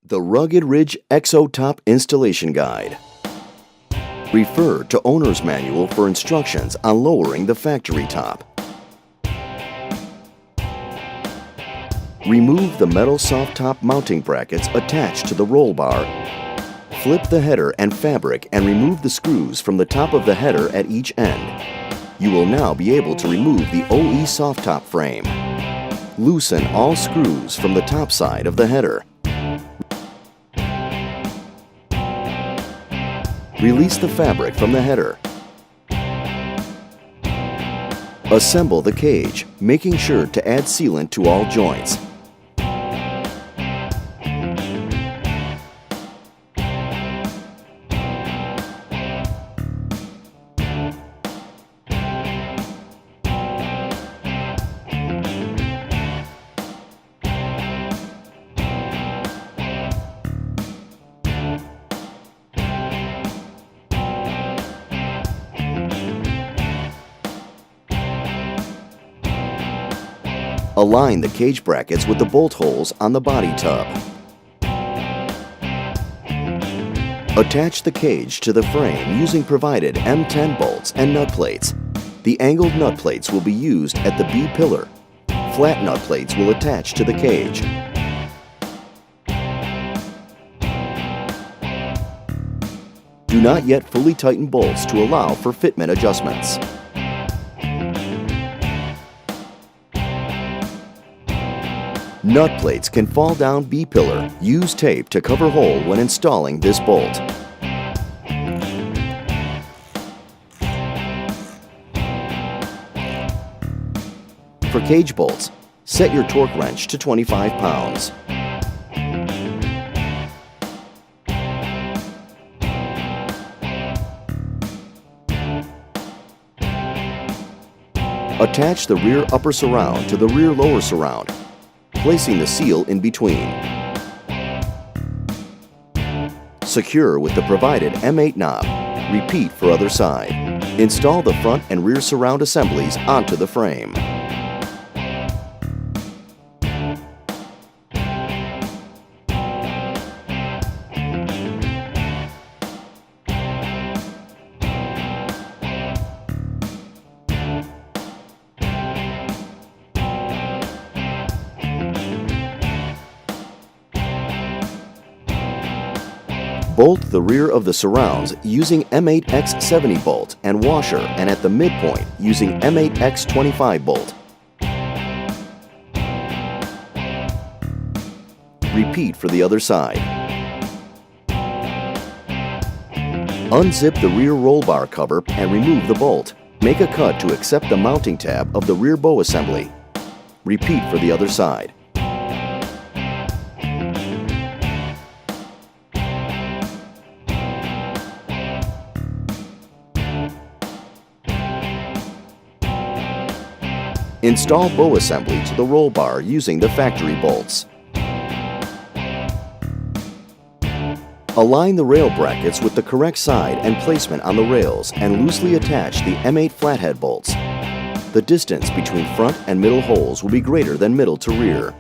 The Rugged Ridge Exo-Top Installation Guide. Refer to Owner's Manual for instructions on lowering the factory top. Remove the metal soft top mounting brackets attached to the roll bar. Flip the header and fabric and remove the screws from the top of the header at each end. You will now be able to remove the OE soft top frame. Loosen all screws from the top side of the header. Release the fabric from the header. Assemble the cage, making sure to add sealant to all joints. Align the cage brackets with the bolt holes on the body tub. Attach the cage to the frame using provided M10 bolts and nut plates. The angled nut plates will be used at the B pillar. Flat nut plates will attach to the cage. Do not yet fully tighten bolts to allow for fitment adjustments. Nut plates can fall down B-pillar. Use tape to cover hole when installing this bolt. For cage bolts, set your torque wrench to 25 pounds. Attach the rear upper surround to the rear lower surround, placing the seal in between. Secure with the provided M8 knob. Repeat for other side. Install the front and rear surround assemblies onto the frame. Bolt the rear of the surrounds using M8X70 bolt and washer, and at the midpoint using M8X25 bolt. Repeat for the other side. Unzip the rear roll bar cover and remove the bolt. Make a cut to accept the mounting tab of the rear bow assembly. Repeat for the other side. Install bow assembly to the roll bar using the factory bolts. Align the rail brackets with the correct side and placement on the rails and loosely attach the M8 flathead bolts. The distance between front and middle holes will be greater than middle to rear.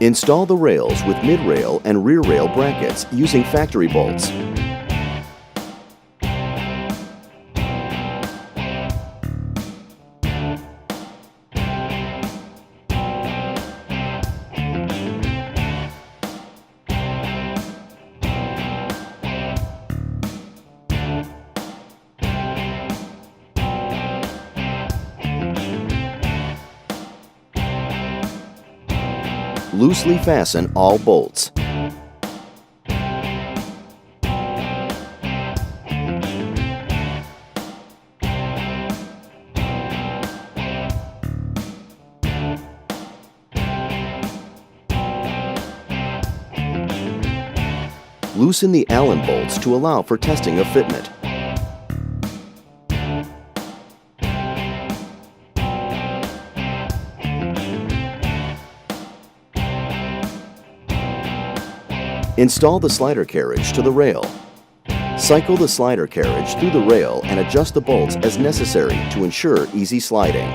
Install the rails with mid-rail and rear rail brackets using factory bolts. Loosely fasten all bolts. Loosen the Allen bolts to allow for testing of fitment. Install the slider carriage to the rail. Cycle the slider carriage through the rail and adjust the bolts as necessary to ensure easy sliding.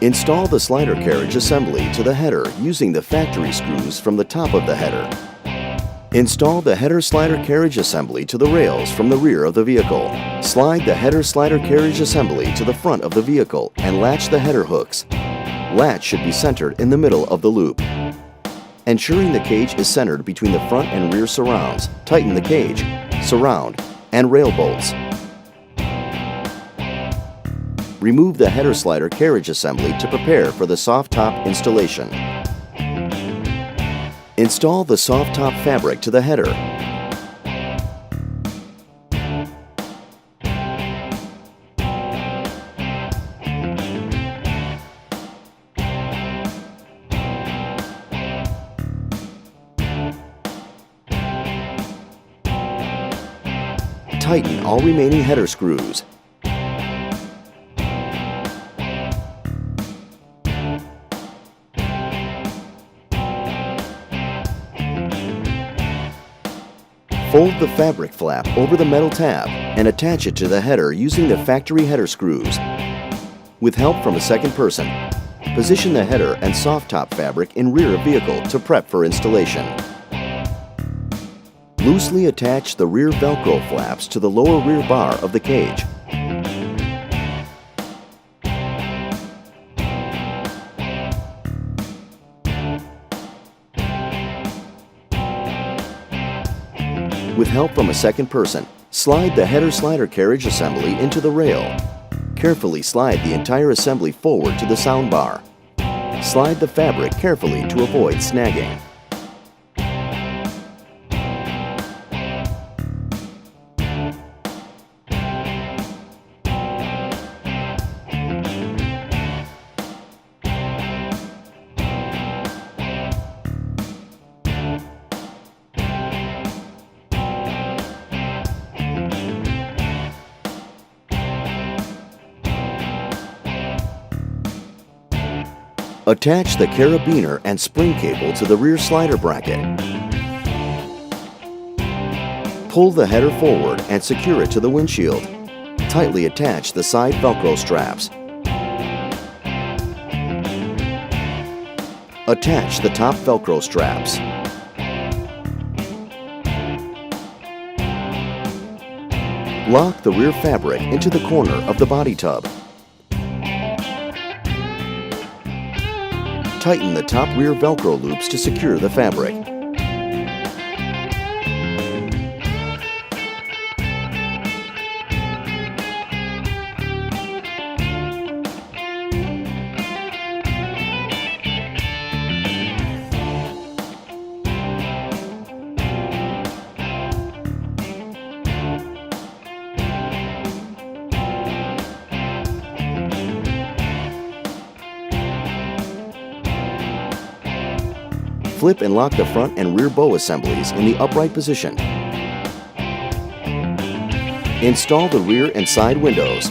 Install the slider carriage assembly to the header using the factory screws from the top of the header. Install the header slider carriage assembly to the rails from the rear of the vehicle. Slide the header slider carriage assembly to the front of the vehicle and latch the header hooks. Latch should be centered in the middle of the loop. Ensuring the cage is centered between the front and rear surrounds, tighten the cage, surround, and rail bolts. Remove the header slider carriage assembly to prepare for the soft top installation. Install the soft top fabric to the header. Tighten all remaining header screws. Fold the fabric flap over the metal tab and attach it to the header using the factory header screws. With help from a second person, position the header and soft top fabric in rear of vehicle to prep for installation. Loosely attach the rear Velcro flaps to the lower rear bar of the cage. With help from a second person, slide the header slider carriage assembly into the rail. Carefully slide the entire assembly forward to the sound bar. Slide the fabric carefully to avoid snagging. Attach the carabiner and spring cable to the rear slider bracket. Pull the header forward and secure it to the windshield. Tightly attach the side Velcro straps. Attach the top Velcro straps. Lock the rear fabric into the corner of the body tub. Tighten the top rear Velcro loops to secure the fabric. Flip and lock the front and rear bow assemblies in the upright position. Install the rear and side windows